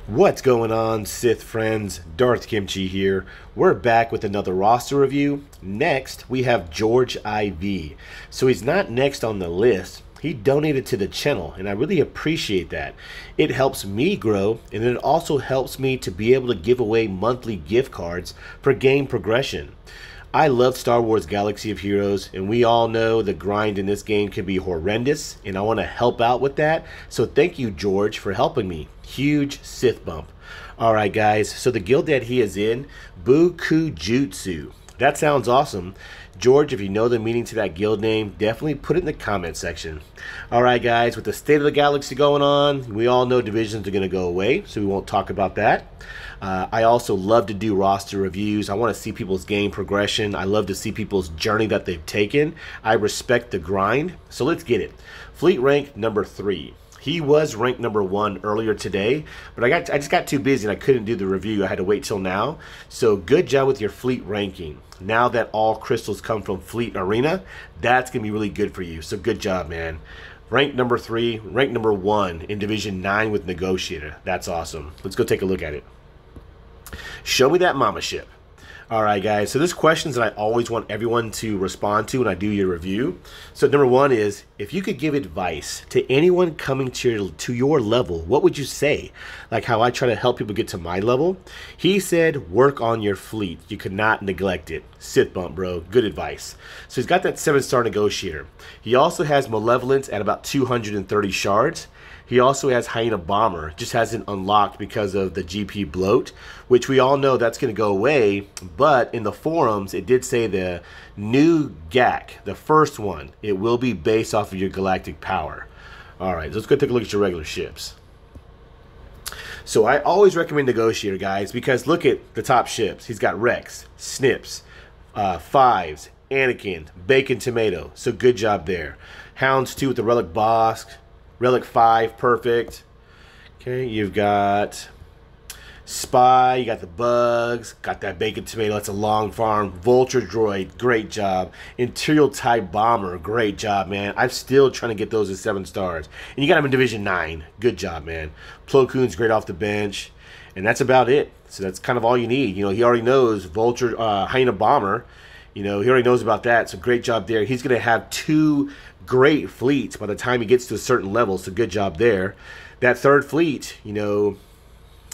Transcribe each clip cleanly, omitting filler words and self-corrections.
What's going on, Sith friends? Darth Kimchi here. We're back with another roster review. Next, we have Georgeiv. So he's not next on the list. He donated to the channel, and I really appreciate that. It helps me grow, and it also helps me to be able to give away monthly gift cards for game progression. I love Star Wars Galaxy of Heroes, and we all know the grind in this game can be horrendous, and I want to help out with that. So thank you, George, for helping me. Huge Sith bump. Alright guys, so the guild that he is in, Bukujutsu. That sounds awesome. George, if you know the meaning to that guild name, definitely put it in the comment section. Alright guys, with the state of the galaxy going on, we all know divisions are going to go away, so we won't talk about that. I also love to do roster reviews. I want to see people's game progression. I love to see people's journey that they've taken. I respect the grind, so let's get it. Fleet rank number 3. He was ranked number 1 earlier today, but I just got too busy and I couldn't do the review. I had to wait till now. So good job with your fleet ranking. Now that all crystals come from Fleet Arena, that's going to be really good for you. So good job, man. Rank number 3, rank number 1 in Division 9 with Negotiator. That's awesome. Let's go take a look at it. Show me that mama ship. Alright guys, so there's questions that I always want everyone to respond to when I do your review. So number 1 is, if you could give advice to anyone coming to your level, what would you say? Like how I try to help people get to my level. He said, work on your fleet. You could not neglect it. Sith bump, bro. Good advice. So he's got that 7-star negotiator. He also has Malevolence at about 230 shards. He also has Hyena Bomber, just hasn't unlocked because of the GP bloat, which we all know that's going to go away, but in the forums, it did say the new GAC, the first one, it will be based off of your galactic power. Alright, let's go take a look at your regular ships. So I always recommend Negotiator, guys, because look at the top ships. He's got Rex, Snips, Fives, Anakin, Bacon Tomato, so good job there. Hounds 2 with the Relic Bosk. Relic 5, perfect. Okay, you've got Spy, you got the Bugs, got that Bacon Tomato, that's a long farm. Vulture Droid, great job. Imperial TIE Bomber, great job, man. I'm still trying to get those at 7 stars. And you got them in Division 9, good job, man. Plo Koon's great off the bench. And that's about it. So that's kind of all you need. You know, he already knows Vulture, Hyena Bomber. You know, he already knows about that, so great job there. He's going to have 2 great fleets by the time he gets to a certain level, so good job there. That 3rd fleet, you know,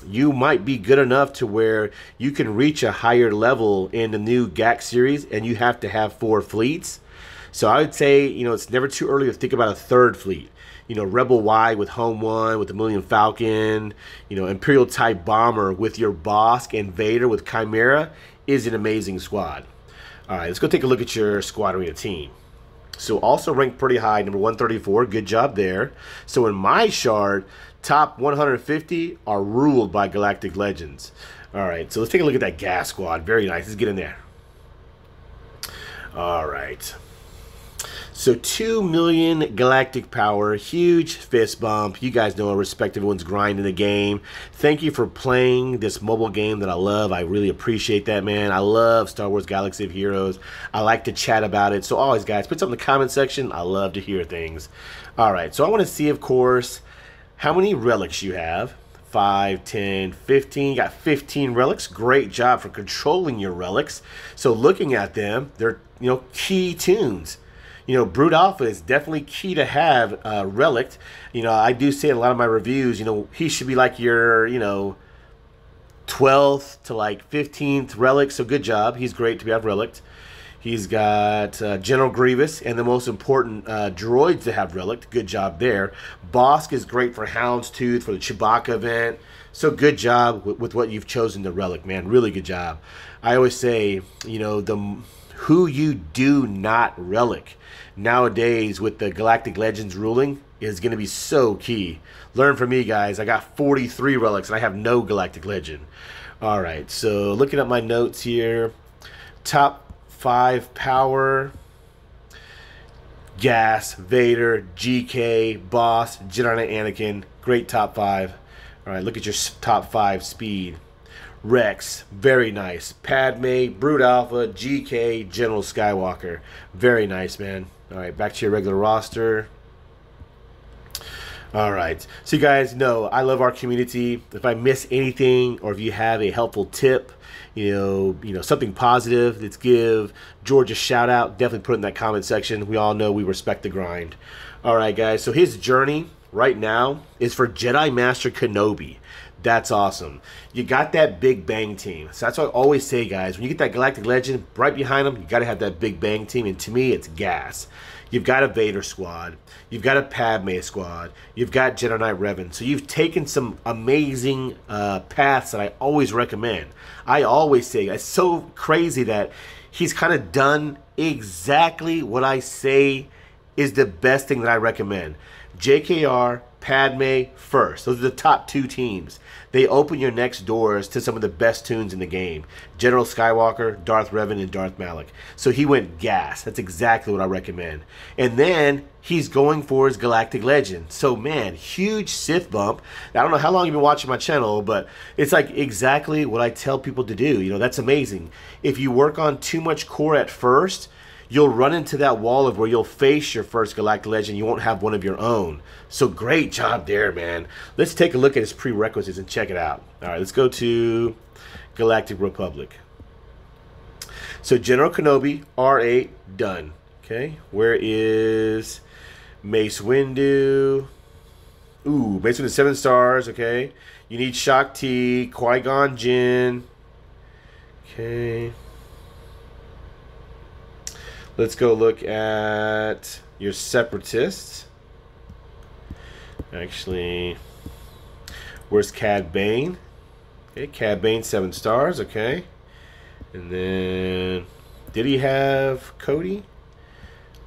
you might be good enough to where you can reach a higher level in the new GAC series, and you have to have 4 fleets. So I would say, you know, it's never too early to think about a 3rd fleet. You know, Rebel Y with Home 1, with the Millennium Falcon, you know, Imperial TIE Bomber with your Bosk and Vader with Chimera is an amazing squad. All right, let's go take a look at your Squadron Team. So also ranked pretty high, number 134, good job there. So in my shard, top 150 are ruled by Galactic Legends. All right, so let's take a look at that gas squad. Very nice, let's get in there. All right. So 2 million galactic power, huge fist bump. You guys know I respect everyone's grind in the game. Thank you for playing this mobile game that I love. I really appreciate that, man. I love Star Wars Galaxy of Heroes. I like to chat about it. So always, guys, put something in the comment section. I love to hear things. All right, so I want to see, of course, how many relics you have. 5, 10, 15. You got 15 relics. Great job for controlling your relics. So looking at them, they're, you know, key tunes. You know, Brood Alpha is definitely key to have Relic. You know, I do say in a lot of my reviews, you know, he should be like your, you know, 12th to like 15th Relic. So good job. He's great to have Relic. He's got General Grievous and the most important droids to have Relic. Good job there. Bosk is great for Houndstooth, for the Chewbacca event. So good job with what you've chosen to Relic, man. Really good job. I always say, you know, who you do not Relic nowadays with the Galactic Legends ruling is going to be so key. Learn from me, guys. I got 43 relics and I have no Galactic Legend. All right, so looking at my notes here, top 5 power, Gas, Vader, GK, Boss, Jedi Knight Anakin. Great top 5. All right, look at your top 5 speed. Rex, very nice. Padme, Brood Alpha, GK, General Skywalker. Very nice, man. All right, back to your regular roster. All right. So you guys know I love our community. If I miss anything or if you have a helpful tip, something positive, let's give George a shout out. Definitely put it in that comment section. We all know we respect the grind. All right, guys. So his journey right now is for Jedi Master Kenobi. That's awesome. You got that Big Bang team. So that's what I always say, guys. When you get that Galactic Legend right behind him, you got to have that Big Bang team. And to me, it's gas. You've got a Vader squad. You've got a Padme squad. You've got JKRevan. So you've taken some amazing paths that I always recommend. I always say, it's so crazy that he's kind of done exactly what I say is the best thing that I recommend. JKR, Padme first. Those are the top two teams. They open your next doors to some of the best tunes in the game. General Skywalker, Darth Revan, and Darth Malak. So he went gas. That's exactly what I recommend. And then he's going for his Galactic Legend. So man, huge Sith bump. I don't know how long you've been watching my channel, but it's like exactly what I tell people to do. That's amazing. If you work on too much core at first, you'll run into that wall of where you'll face your first Galactic Legend. You won't have one of your own. So great job there, man. Let's take a look at his prerequisites and check it out. All right, let's go to Galactic Republic. So General Kenobi, R8, done. Okay, where is Mace Windu? Ooh, Mace Windu 7 stars, okay. You need Shaak Ti, Qui-Gon Jinn. Okay. Let's go look at your Separatists. Actually, where's Cad Bane? Okay, Cad Bane 7 stars, okay. And then, did he have Cody?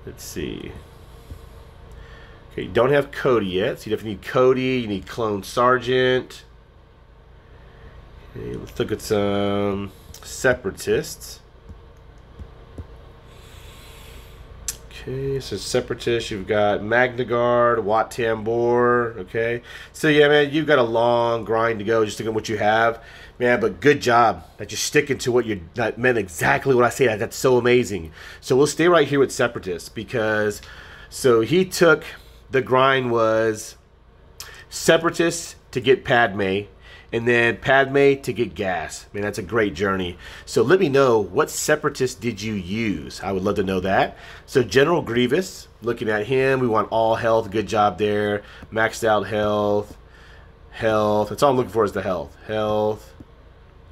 Let's see. Okay, you don't have Cody yet, so you definitely need Cody. You need Clone Sergeant. Okay, let's look at some Separatists. Okay, so Separatists, you've got Magna Guard, Wat Tambor, okay. So yeah, man, you've got a long grind to go just to get what you have. Man, but good job that you're sticking to what that meant exactly what I say. That's so amazing. So we'll stay right here with Separatists because, so he took, the grind was Separatists to get Padme, and then Padme to get gas. Man, that's a great journey. So let me know, what Separatist did you use? I would love to know that. So General Grievous, looking at him, we want all health. Good job there. Maxed out health. Health. That's all I'm looking for is the health. Health.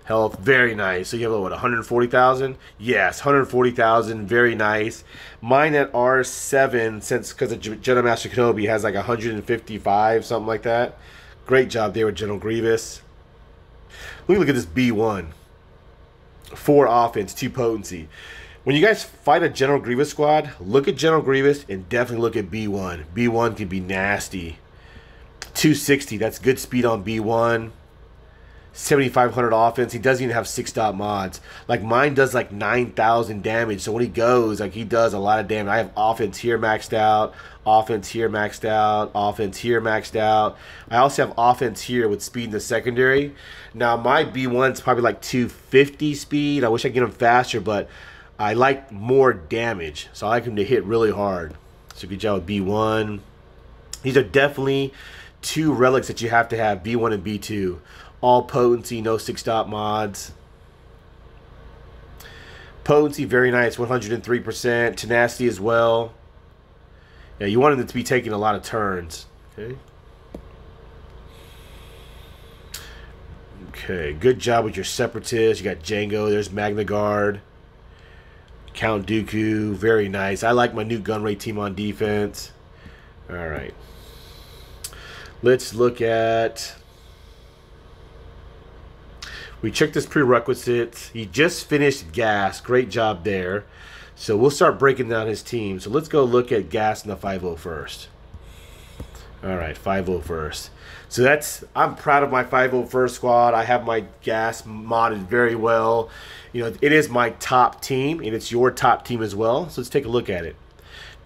Health. Very nice. So you have, what, 140,000? Yes, 140,000. Very nice. Mine at R7, since because of Jedi Master Kenobi, has like 155, something like that. Great job there with General Grievous. Let me look at this B1. 4 offense, 2 potency. When you guys fight a General Grievous squad, look at General Grievous and definitely look at B1. B1 can be nasty. 260, that's good speed on B1. 7,500 offense. He doesn't even have 6-dot mods. Like mine does like 9,000 damage. So when he goes, like he does a lot of damage. I have offense here maxed out, offense here maxed out, offense here maxed out. I also have offense here with speed in the secondary. Now my B1's probably like 250 speed. I wish I could get him faster, but I like more damage. So I like him to hit really hard. So good job with B1. These are definitely 2 relics that you have to have, B1 and B2. All potency, no 6-dot mods. Potency, very nice, 103%. Tenacity as well. Yeah, you want him to be taking a lot of turns. Okay. Okay, good job with your Separatists. You got Django, there's Magna Guard. Count Dooku, very nice. I like my new gunray team on defense. Alright. Let's look at... We checked his prerequisites. He just finished gas. Great job there. So we'll start breaking down his team. So let's go look at gas in the 5.0 first. All right, 5.0 first. So that's, I'm proud of my 5.0 first squad. I have my gas modded very well. You know, it is my top team, and it's your top team as well. So let's take a look at it.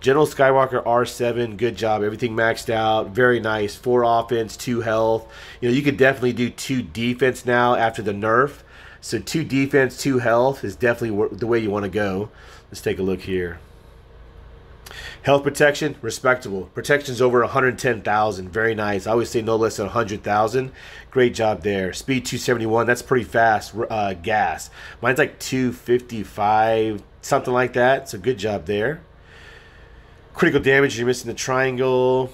General Skywalker R7, good job. Everything maxed out. Very nice. 4 offense, 2 health. You know, you could definitely do 2 defense now after the nerf. So 2 defense, 2 health is definitely the way you want to go. Let's take a look here. Health protection, respectable. Protection's over 110,000. Very nice. I always say no less than 100,000. Great job there. Speed 271. That's pretty fast. Gas. Mine's like 255, something like that. So good job there. Critical damage, you're missing the triangle.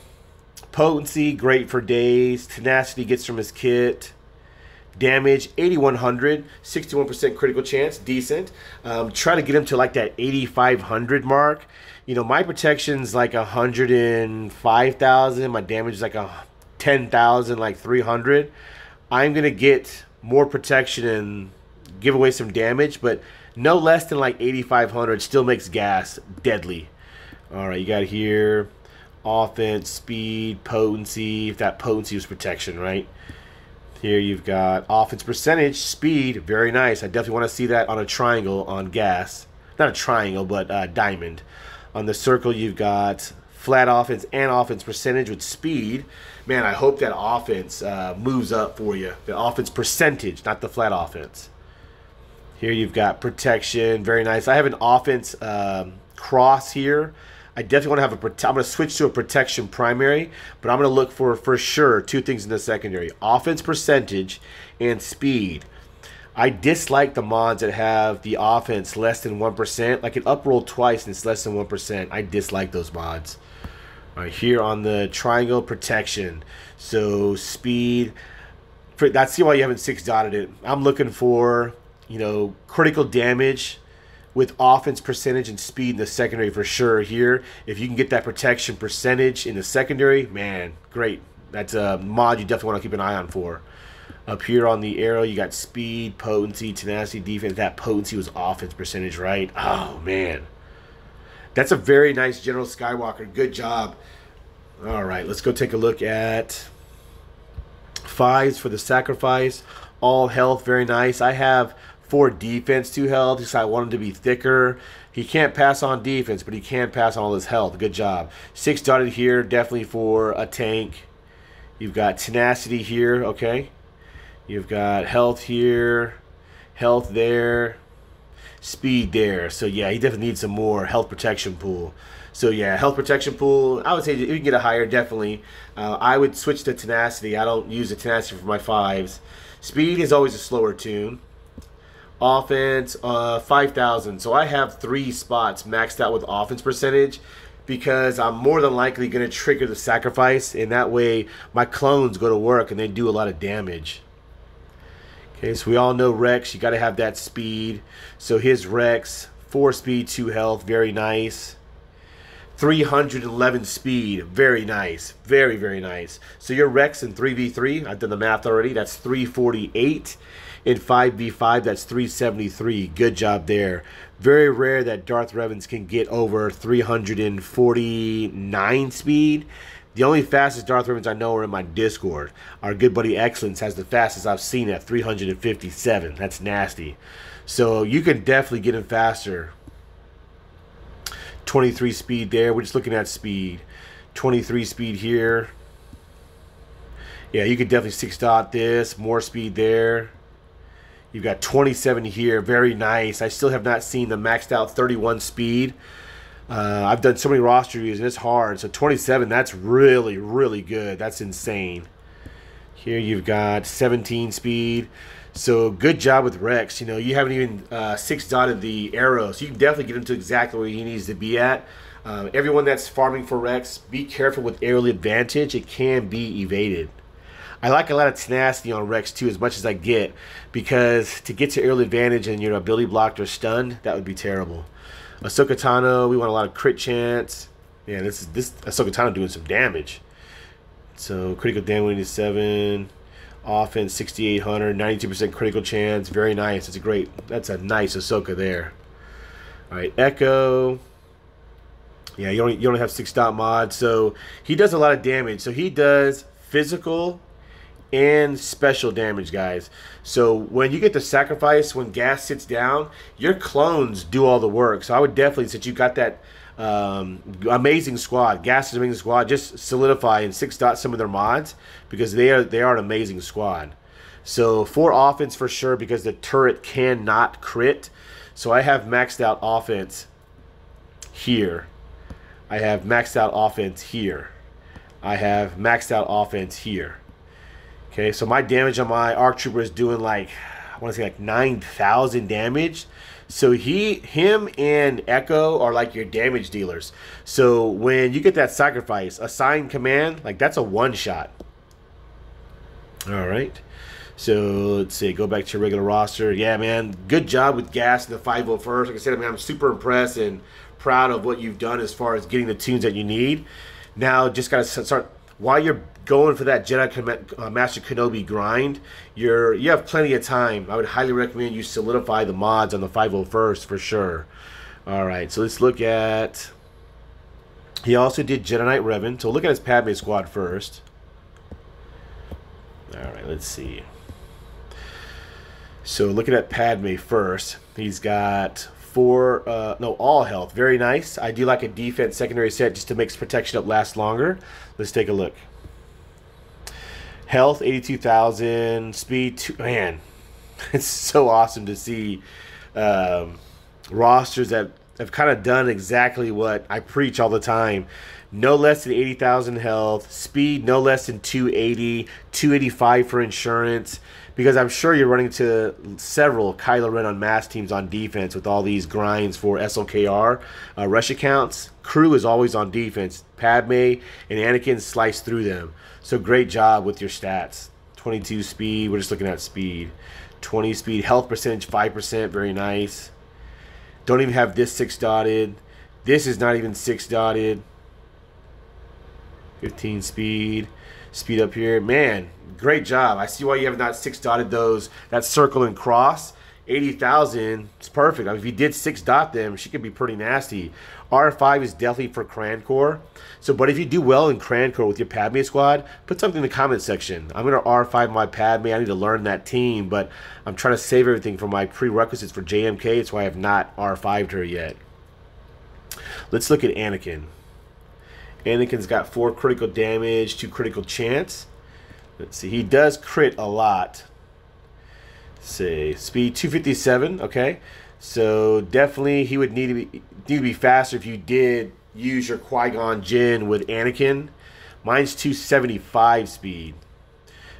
Potency, great for days. Tenacity gets from his kit. Damage 8100, 61% critical chance, decent. Try to get him to like that 8500 mark. You know, my protection's like 105,000. My damage is like 10,000, like 300. I'm gonna get more protection and give away some damage, but no less than like 8500 still makes gas deadly. All right, you got here offense, speed, potency. If that potency was protection, right? Here you've got offense percentage, speed, very nice. I definitely want to see that on a triangle on gas. Not a triangle, but diamond. On the circle, you've got flat offense and offense percentage with speed. Man, I hope that offense moves up for you. The offense percentage, not the flat offense. Here you've got protection, very nice. I have an offense cross here. I definitely want to have I'm going to switch to a protection primary, but I'm going to look for sure two things in the secondary: offense percentage and speed. I dislike the mods that have the offense less than 1%. Like it up roll twice and it's less than 1%. I dislike those mods. All right, here on the triangle, protection. So speed. That's why you haven't 6-dotted it. I'm looking for, you know, critical damage with offense percentage and speed in the secondary for sure here. If you can get that protection percentage in the secondary, man, great. That's a mod you definitely want to keep an eye on for. Up here on the arrow, you got speed, potency, tenacity, defense. That potency was offense percentage, right? Oh, man. That's a very nice General Skywalker. Good job. All right, let's go take a look at 5s for the sacrifice. All health, very nice. I have 4 defense, 2 health, because I want him to be thicker. He can't pass on defense, but he can pass on all his health. Good job. 6 dotted here, definitely for a tank. You've got tenacity here, okay. You've got health here, health there, speed there. So yeah, he definitely needs some more health protection pool. So yeah, health protection pool, I would say you can get a higher, definitely. I would switch to tenacity. I don't use the tenacity for my 5s. Speed is always a slower tune. Offense, 5,000. So I have 3 spots maxed out with offense percentage because I'm more than likely going to trigger the sacrifice, and that way my clones go to work and they do a lot of damage. Okay, so we all know Rex, you got to have that speed. So his Rex, 4 speed, 2 health, very nice. 311 speed, very nice, very, very nice. So your Rex in 3v3, I've done the math already, that's 348. In 5v5, that's 373. Good job there. Very rare that Darth Revans can get over 349 speed. The only fastest Darth Revans I know are in my Discord. Our good buddy Excellence has the fastest I've seen at 357. That's nasty. So you can definitely get him faster. 23 speed there. We're just looking at speed. 23 speed here. Yeah, you could definitely 6-dot this. More speed there. You've got 27 here. Very nice. I still have not seen the maxed out 31 speed. I've done so many roster reviews and it's hard. So 27, that's really, really good. That's insane. Here you've got 17 speed. So good job with Rex. You know, you haven't even 6-dotted the arrow. So you can definitely get him to exactly where he needs to be at. Everyone that's farming for Rex, be careful with aerial advantage. It can be evaded. I like a lot of tenacity on Rex too, as much as I get, because to get to aerial advantage and your ability blocked or stunned, that would be terrible. Ahsoka Tano, we want a lot of crit chance. Yeah, this Ahsoka Tano doing some damage. So critical damage is 7, offense 6,800, 92% critical chance. Very nice. That's a nice Ahsoka there. All right, Echo. Yeah, you only have 6-dot mod, so he does a lot of damage. So he does physical and special damage, guys. So when you get the sacrifice, when gas sits down, your clones do all the work. So I would definitely, since you got that amazing squad, gas is amazing squad, just solidify and 6-dot some of their mods, because they are an amazing squad. So 4 offense for sure, because the turret cannot crit. So I have maxed out offense here. I have maxed out offense here. I have maxed out offense here. Okay, so my damage on my ARC Trooper is doing like, I want to say like 9,000 damage. So him and Echo are like your damage dealers. So when you get that sacrifice, assign command, like that's a one-shot. All right. So let's see, go back to your regular roster. Yeah, man, good job with gas in the 501st. Like I said, I mean, I'm super impressed and proud of what you've done as far as getting the tunes that you need. Now, just got to start, while you're going for that Jedi Master Kenobi grind, you have plenty of time. I would highly recommend you solidify the mods on the 501st for sure. All right, so let's look at, he also did Jedi Knight Revan. So look at his Padme squad first. All right, let's see. So looking at Padme first, he's got all health. Very nice. I do like a defense secondary set just to make protection up last longer. Let's take a look. Health 82,000, speed 2. Man, it's so awesome to see rosters that have kind of done exactly what I preach all the time. No less than 80,000 health, speed no less than 280, 285 for insurance. Because I'm sure you're running to several Kylo Ren unmasked teams on defense with all these grinds for SLKR rush accounts. Crew is always on defense. Padme and Anakin slice through them. So great job with your stats. 22 speed. We're just looking at speed. 20 speed. Health percentage 5%. Very nice. Don't even have this 6 dotted. This is not even 6 dotted. 15 speed. Speed up here. Man, great job. I see why you have not 6 dotted those. That circle and cross. 80,000. It's perfect. I mean, if you did 6 dot them, she could be pretty nasty. R5 is definitely for Crancor. So, but if you do well in Crancor with your Padme squad, put something in the comment section. I'm going to R5 my Padme. I need to learn that team, but I'm trying to save everything for my prerequisites for JMK. It's why I have not R5'd her yet. Let's look at Anakin. Anakin's got 4 critical damage, 2 critical chance. Let's see, he does crit a lot. Let's see, speed 257. Okay, so definitely he would need to be faster if you did use your Qui-Gon Jinn with Anakin. Mine's 275 speed.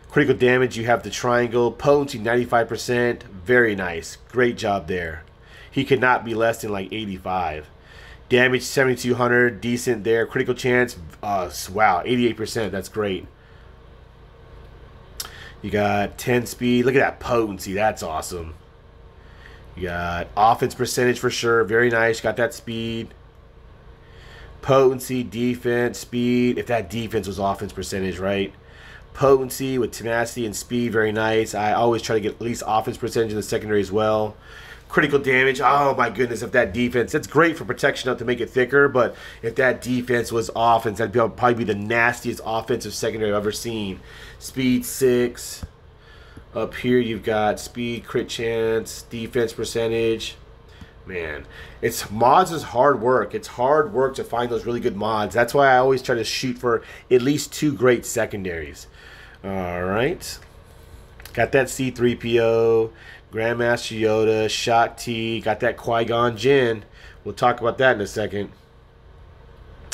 Critical damage, you have the triangle. Potency 95%. Very nice. Great job there. He cannot be less than like 85. Damage 7,200, decent there. Critical chance, wow, 88%. That's great. You got 10 speed. Look at that potency. That's awesome. You got offense percentage for sure. Very nice. Got that speed. Potency, defense, speed. If that defense was offense percentage, right? Potency with tenacity and speed. Very nice. I always try to get at least offense percentage in the secondary as well. Critical damage, oh my goodness, if that defense, it's great for protection up to make it thicker, but if that defense was offense, that'd probably be the nastiest offensive secondary I've ever seen. Speed 6. Up here you've got speed, crit chance, defense percentage. Man, mods is hard work. It's hard work to find those really good mods. That's why I always try to shoot for at least 2 great secondaries. All right. Got that C-3PO. Grandmaster Yoda, Shot T, got that Qui-Gon Jinn. We'll talk about that in a second.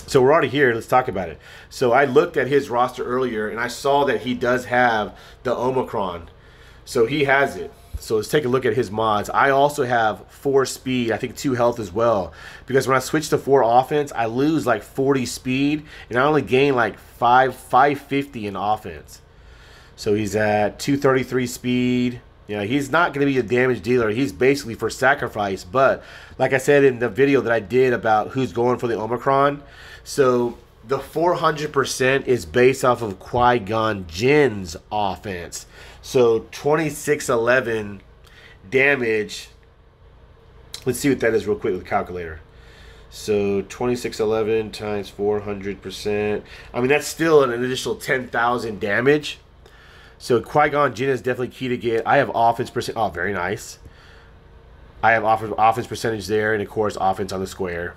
So we're already here. Let's talk about it. So I looked at his roster earlier, and I saw that he does have the Omicron. So he has it. So let's take a look at his mods. I also have 4 speed, I think 2 health as well. Because when I switch to 4 offense, I lose like 40 speed, and I only gain like 550 in offense. So he's at 233 speed. You know, he's not going to be a damage dealer. He's basically for sacrifice. But like I said in the video that I did about who's going for the Omicron, so the 400% is based off of Qui-Gon Jinn's offense. So 2611 damage. Let's see what that is real quick with the calculator. So 2611 times 400%. I mean, that's still an additional 10,000 damage. So Qui-Gon Jinn is definitely key to get. I have offense percent. Oh, very nice. I have offense percentage there, and of course offense on the square.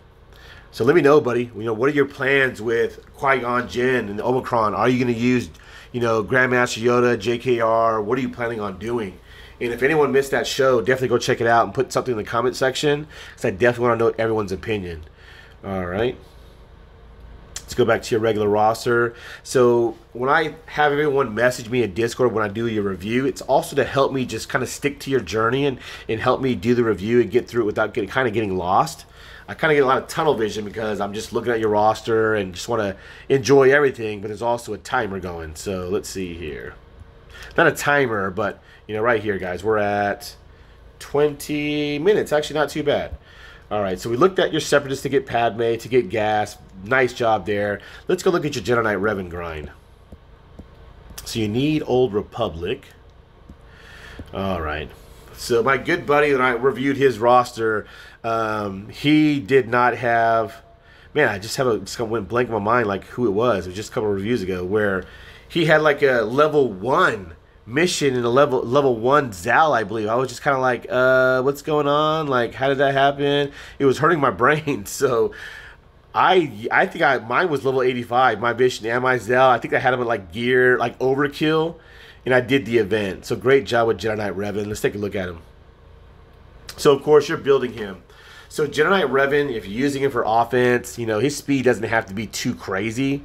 So let me know, buddy. You know, what are your plans with Qui-Gon Jinn and the Omicron? Are you going to use, you know, Grandmaster Yoda, JKR? What are you planning on doing? And if anyone missed that show, definitely go check it out and put something in the comment section, because I definitely want to know everyone's opinion. All right. Let's go back to your regular roster. So when I have everyone message me in Discord when I do your review, it's also to help me just kind of stick to your journey and help me do the review and get through it without getting lost. I kind of get a lot of tunnel vision because I'm just looking at your roster and just want to enjoy everything, but there's also a timer going. So let's see here. Not a timer, but you know, right here, guys, we're at 20 minutes. Actually, not too bad. All right, so we looked at your Separatists to get Padme, to get gas. Nice job there. Let's go look at your Jedi Knight Revan grind. So you need Old Republic. All right. So my good buddy, when I reviewed his roster, he did not have... Man, I just went blank in my mind like who it was. It was just a couple of reviews ago where he had like a level 1 mission in a level 1 Zal, I believe. I was just kind of like, what's going on? Like, how did that happen? It was hurting my brain. So I think mine was level 85, my mission and my Zal. I think I had him at like gear, like overkill, and I did the event. So great job with Jedi Knight Revan. Let's take a look at him. So of course you're building him. So Jedi Knight Revan, if you're using him for offense, you know, his speed doesn't have to be too crazy.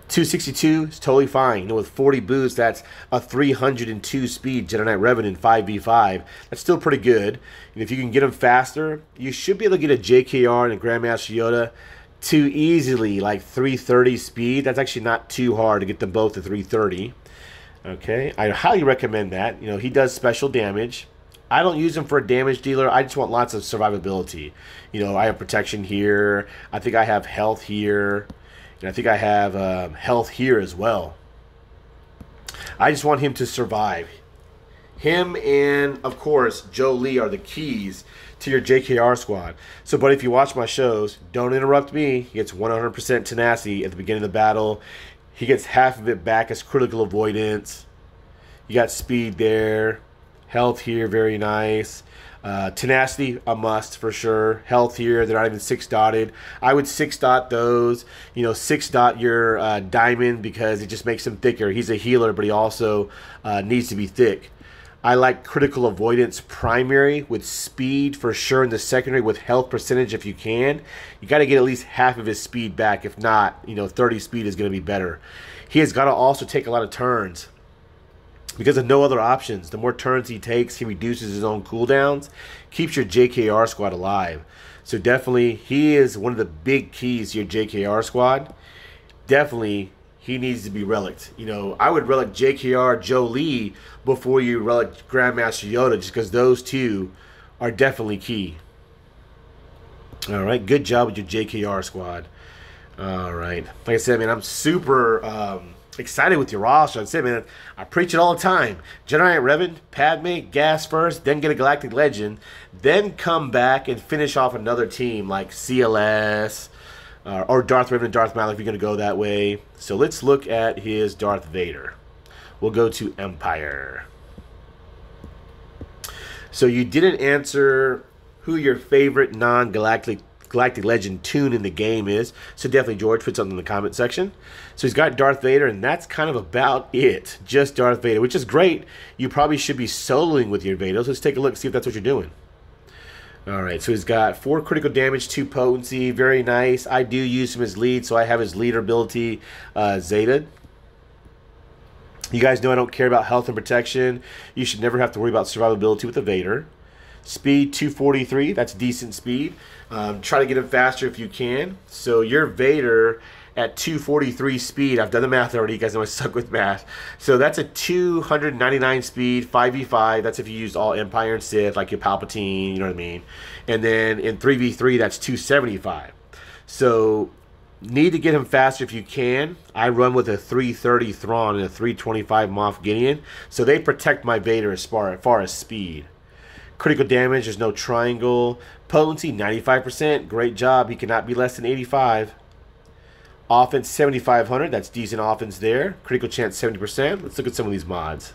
262 is totally fine. You know, with 40 boosts, that's a 302 speed Jedi Knight Revan in 5v5. That's still pretty good. And if you can get him faster, you should be able to get a JKR and a Grandmaster Yoda to easily like 330 speed. That's actually not too hard to get them both to 330. Okay, I highly recommend that. You know, he does special damage. I don't use him for a damage dealer. I just want lots of survivability. You know, I have protection here. I think I have health here. And I think I have health here as well. I just want him to survive. Him and, of course, Joe Lee are the keys to your JKR squad. So, but if you watch my shows, don't interrupt me. He gets 100% tenacity at the beginning of the battle. He gets half of it back as critical avoidance. You got speed there. Health here, very nice. Tenacity, a must for sure. Health here, they're not even 6-dotted. I would 6-dot those. You know, 6-dot your diamond because it just makes him thicker. He's a healer, but he also needs to be thick. I like critical avoidance primary with speed for sure in the secondary with health percentage if you can. You got to get at least half of his speed back. If not, you know, 30 speed is going to be better. He has got to also take a lot of turns. Because of no other options. The more turns he takes, he reduces his own cooldowns, keeps your JKR squad alive. So definitely, he is one of the big keys to your JKR squad. Definitely, he needs to be relicked. You know, I would relic JKR Joe Lee before you relic Grandmaster Yoda, just because those two are definitely key. All right, good job with your JKR squad. All right, like I said, man, I'm super... excited with your roster. I said, man, I preach it all the time. Jedi Knight Revan, Padme, gas first, then get a Galactic Legend, then come back and finish off another team like CLS or Darth Vader and Darth Maul if you're going to go that way. So let's look at his Darth Vader. We'll go to Empire. So you didn't answer who your favorite non-Galactic Legend tune in the game is. So definitely, George, put something in the comment section. So he's got Darth Vader, and that's kind of about it. Just Darth Vader, which is great. You probably should be soloing with your Vader. So let's take a look, see if that's what you're doing. All right, so he's got 4 critical damage, 2 potency. Very nice. I do use him as lead, so I have his leader ability Zeta. You guys know I don't care about health and protection. You should never have to worry about survivability with a Vader. Speed 243, that's decent speed. Try to get him faster if you can. So your Vader at 243 speed, I've done the math already, you guys know I suck with math. So that's a 299 speed, 5v5, that's if you used all Empire and Sith, like your Palpatine, you know what I mean? And then in 3v3, that's 275. So need to get him faster if you can. I run with a 330 Thrawn and a 325 Moff Gideon, so they protect my Vader as far as speed. Critical damage, there's no triangle. Potency, 95%. Great job. He cannot be less than 85. Offense, 7,500. That's decent offense there. Critical chance, 70%. Let's look at some of these mods.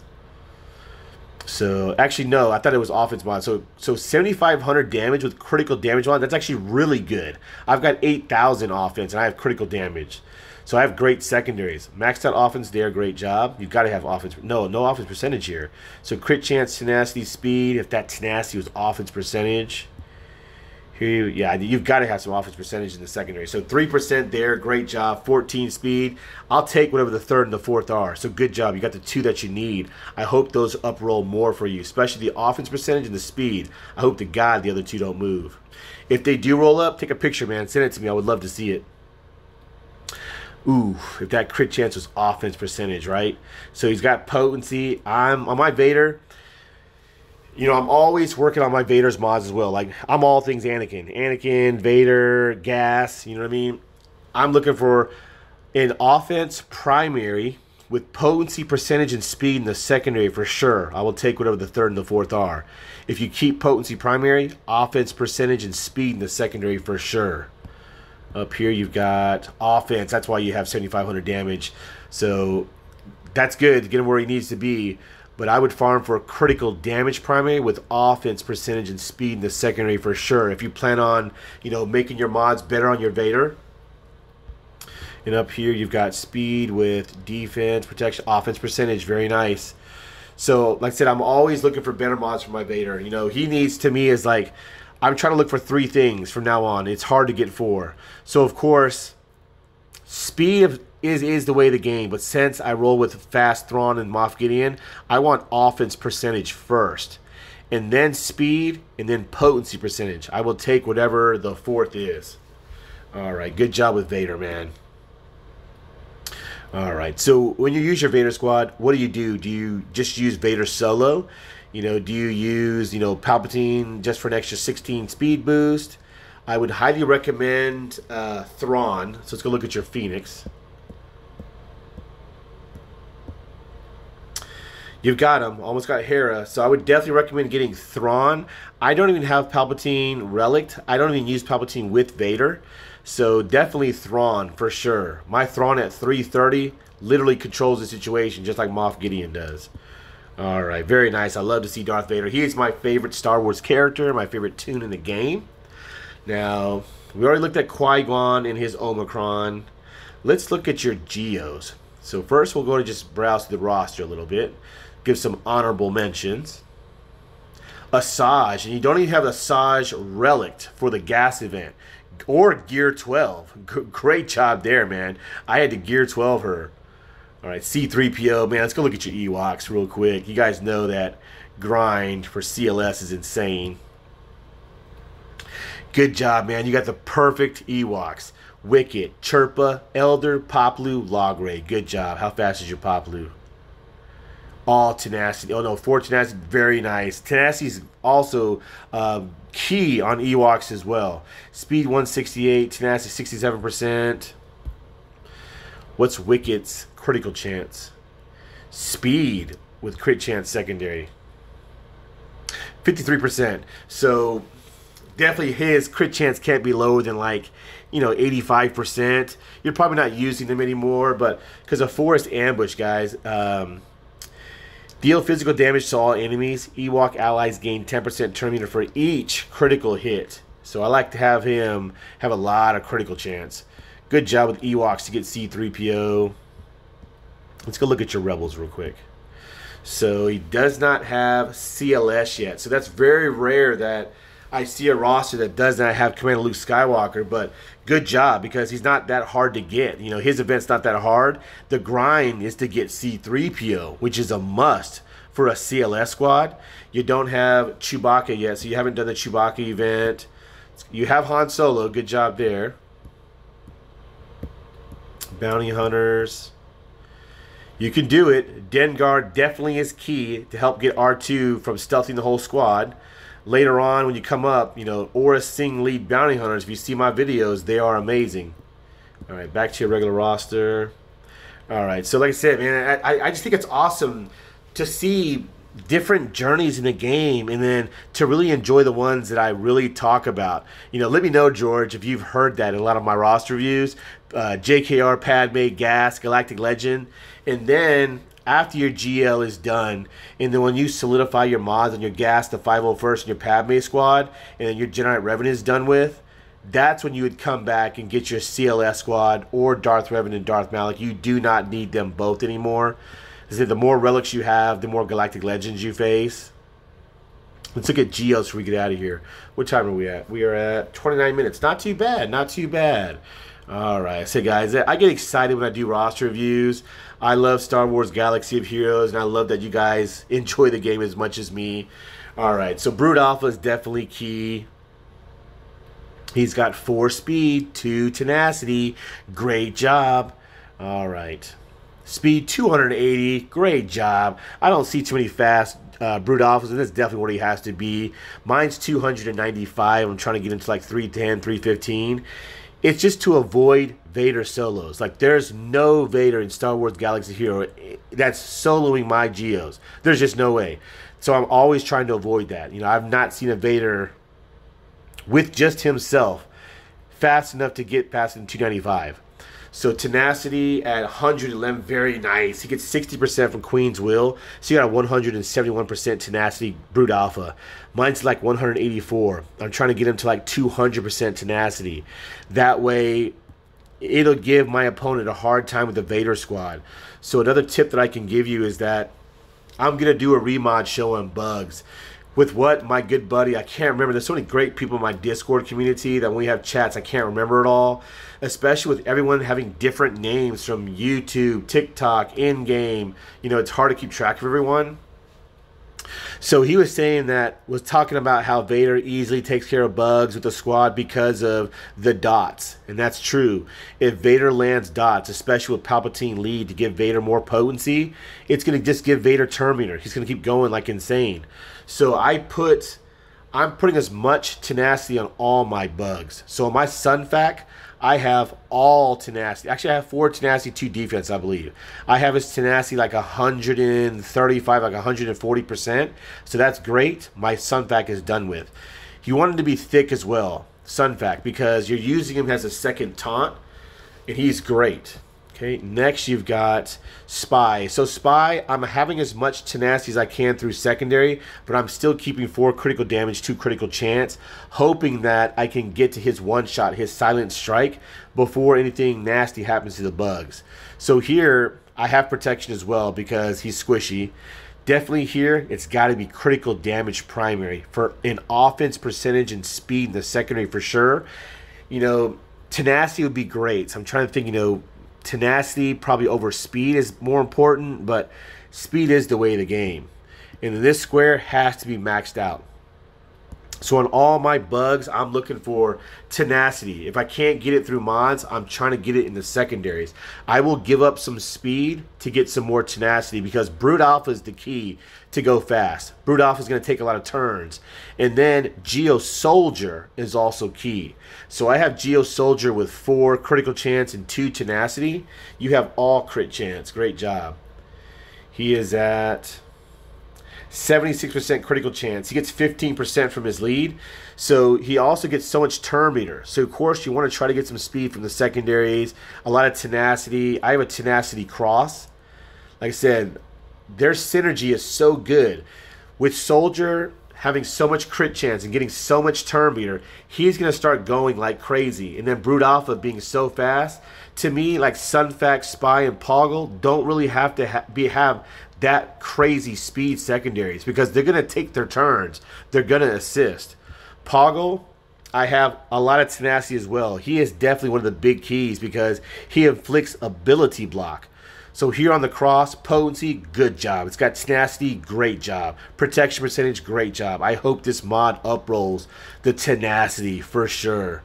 So, actually, no. I thought it was offense mod. So 7,500 damage with critical damage mod. That's actually really good. I've got 8,000 offense, and I have critical damage. So I have great secondaries. Maxed out offense there, great job. You've got to have offense. No offense percentage here. So crit chance, tenacity, speed. If that tenacity was offense percentage. Here, yeah, you've got to have some offense percentage in the secondary. So 3% there, great job. 14 speed. I'll take whatever the third and the fourth are. So good job. You got the 2 that you need. I hope those up roll more for you, especially the offense percentage and the speed. I hope to God the other 2 don't move. If they do roll up, take a picture, man. Send it to me. I would love to see it. Ooh, if that crit chance was offense percentage, right? So he's got potency. I'm on my Vader. You know, I'm always working on my Vader's mods as well. Like, I'm all things Anakin. Anakin, Vader, gas, you know what I mean? I'm looking for an offense primary with potency, percentage, and speed in the secondary for sure. I will take whatever the third and the fourth are. If you keep potency primary, offense, percentage, and speed in the secondary for sure. Up here you've got offense. That's why you have 7,500 damage. So that's good to get him where he needs to be. But I would farm for a critical damage primary with offense, percentage, and speed in the secondary for sure. If you plan on, you know, making your mods better on your Vader. And up here you've got speed with defense, protection, offense percentage. Very nice. So like I said, I'm always looking for better mods for my Vader. You know, he needs, to me, is like, I'm trying to look for 3 things from now on. It's hard to get 4. So of course, speed is the way of the game. But since I roll with fast Thrawn and Moff Gideon, I want offense percentage first, and then speed, and then potency percentage. I will take whatever the fourth is. All right, good job with Vader, man. All right, so when you use your Vader squad, what do? Do you just use Vader solo? You know, do you use, you know, Palpatine just for an extra 16 speed boost? I would highly recommend Thrawn. So let's go look at your Phoenix. You've got him. Almost got Hera. So I would definitely recommend getting Thrawn. I don't even have Palpatine Relic. I don't even use Palpatine with Vader. So definitely Thrawn for sure. My Thrawn at 330 literally controls the situation just like Moff Gideon does. All right, very nice. I love to see Darth Vader. He is my favorite Star Wars character, my favorite tune in the game. Now, we already looked at Qui-Gon and his Omicron. Let's look at your Geos. So first, we'll go to just browse the roster a little bit. Give some honorable mentions. Asajj, and you don't even have Asajj Relic for the gas event. Or Gear 12. Great job there, man. I had to Gear 12 her. All right, C-3PO, man, let's go look at your Ewoks real quick. You guys know that grind for CLS is insane. Good job, man. You got the perfect Ewoks. Wicket, Chirpa, Elder, Poplu, Logray. Good job. How fast is your Poplu? All tenacity. Oh, no, 4 tenacity. Very nice. Tenacity is also key on Ewoks as well. Speed 168, tenacity 67%. What's Wicket's critical chance? Speed with crit chance secondary. 53%. So definitely his crit chance can't be lower than, like, you know, 85%. You're probably not using them anymore, but because of Forest Ambush, guys, deal physical damage to all enemies. Ewok allies gain 10% turn meter for each critical hit. So I like to have him have a lot of critical chance. Good job with Ewoks to get C-3PO. Let's go look at your Rebels real quick. So he does not have CLS yet. So that's very rare that I see a roster that does not have Commander Luke Skywalker. But good job, because he's not that hard to get. You know, his event's not that hard. The grind is to get C-3PO, which is a must for a CLS squad. You don't have Chewbacca yet, so you haven't done the Chewbacca event. You have Han Solo. Good job there. Bounty Hunters. You can do it. Dengar definitely is key to help get R2 from stealthing the whole squad. Later on, when you come up, you know, Aura Singh lead Bounty Hunters. If you see my videos, they are amazing. All right, back to your regular roster. All right, so like I said, man, I just think it's awesome to see different journeys in the game, and then to really enjoy the ones that I really talk about. You know, let me know, George, if you've heard that in a lot of my roster reviews. JKR, Padme, Gas, Galactic Legend. And then after your GL is done, and then when you solidify your mods on your Gas, the 501st, and your Padme squad, and then your JKRevan is done with, that's when you would come back and get your CLS squad or Darth Revan and Darth Malak. You do not need them both anymore. The more relics you have, the more Galactic Legends you face. Let's look at Geos before we get out of here. What time are we at? We are at 29 minutes. Not too bad. Not too bad. All right. So, guys, I get excited when I do roster reviews. I love Star Wars Galaxy of Heroes, and I love that you guys enjoy the game as much as me. All right. So, Brood Alpha is definitely key. He's got 4 speed, 2 tenacity. Great job. All right. Speed 280. Great job. I don't see too many fast Brood Alphas, and that's definitely where he has to be. Mine's 295. I'm trying to get into like 310, 315. It's just to avoid Vader solos. Like, there's no Vader in Star Wars Galaxy Hero that's soloing my Geos. There's just no way. So I'm always trying to avoid that. You know, I've not seen a Vader with just himself fast enough to get past him 295. So tenacity at 111, very nice. He gets 60% from Queen's Will. So you got a 171% tenacity Brood Alpha. Mine's like 184. I'm trying to get him to like 200% tenacity. That way, it'll give my opponent a hard time with the Vader squad. So another tip that I can give you is that I'm going to do a remod show on bugs. With what my good buddy, I can't remember. There's so many great people in my Discord community that when we have chats, I can't remember it all. Especially with everyone having different names from YouTube, TikTok, in-game. You know, it's hard to keep track of everyone. So he was saying was talking about how Vader easily takes care of bugs with the squad because of the dots. And that's true. If Vader lands dots, especially with Palpatine lead to give Vader more potency, it's going to just give Vader Terminator. He's going to keep going like insane. So I'm putting as much tenacity on all my bugs. So on my Sunfac, I have all tenacity. Actually, I have 4 tenacity, 2 defense, I believe. I have his tenacity like 135, like 140%. So that's great. My Sunfac is done with. You want him to be thick as well, Sunfac, because you're using him as a second taunt, and he's great. Okay, next you've got Spy. So Spy, I'm having as much tenacity as I can through secondary, but I'm still keeping 4 critical damage, 2 critical chance, hoping that I can get to his one-shot, his silent strike, before anything nasty happens to the bugs. So here, I have protection as well because he's squishy. Definitely here, it's got to be critical damage primary. For an offense percentage and speed in the secondary for sure. You know, tenacity would be great. So I'm trying to think, you know, tenacity probably over speed is more important, but speed is the way of the game. And this square has to be maxed out. So on all my bugs, I'm looking for tenacity. If I can't get it through mods, I'm trying to get it in the secondaries. I will give up some speed to get some more tenacity because Brood Alpha is the key to go fast. Brood Alpha is going to take a lot of turns. And then Geo Soldier is also key. So I have Geo Soldier with 4 critical chance and 2 tenacity. You have all crit chance. Great job. He is at 76% critical chance. He gets 15% from his lead. So he also gets so much turn meter. So of course you want to try to get some speed from the secondaries. A lot of tenacity. I have a tenacity cross. Like I said, their synergy is so good. With Soldier having so much crit chance and getting so much turn meter, he's going to start going like crazy. And then Brood Alpha being so fast. To me, like Sunfac, Spy, and Poggle don't really have to have that crazy speed secondaries because they're going to take their turns. They're going to assist. Poggle, I have a lot of tenacity as well. He is definitely one of the big keys because he inflicts ability block. So here on the cross, potency, good job. It's got tenacity, great job. Protection percentage, great job. I hope this mod uprolls the tenacity for sure.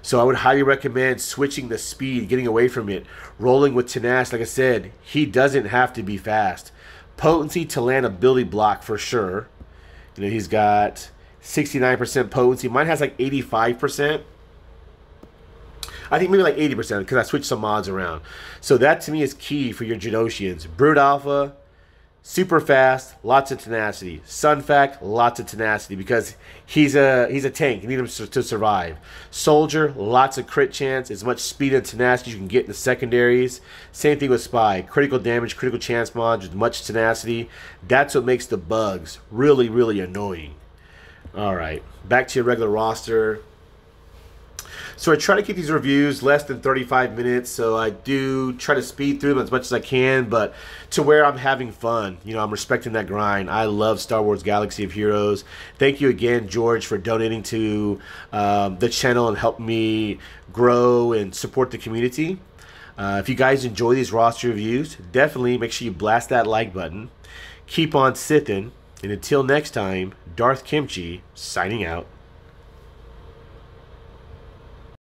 So I would highly recommend switching the speed, getting away from it, rolling with tenacity. Like I said, he doesn't have to be fast. Potency to land ability block for sure. You know, he's got 69% potency. Mine has like 85%. I think maybe like 80% because I switched some mods around. So that to me is key for your Geonosians. Brood Alpha, super fast, lots of tenacity. Sunfac, lots of tenacity because he's a tank. You need him to survive. Soldier, lots of crit chance, as much speed and tenacity you can get in the secondaries. Same thing with Spy. Critical damage, critical chance mods with much tenacity. That's what makes the bugs really, really annoying. All right, back to your regular roster. So I try to keep these reviews less than 35 minutes, so I do try to speed through them as much as I can, but to where I'm having fun. You know, I'm respecting that grind. I love Star Wars Galaxy of Heroes. Thank you again, George, for donating to the channel and helping me grow and support the community. If you guys enjoy these roster reviews, definitely make sure you blast that like button. Keep on Sithin', and until next time, Darth Kimchi signing out.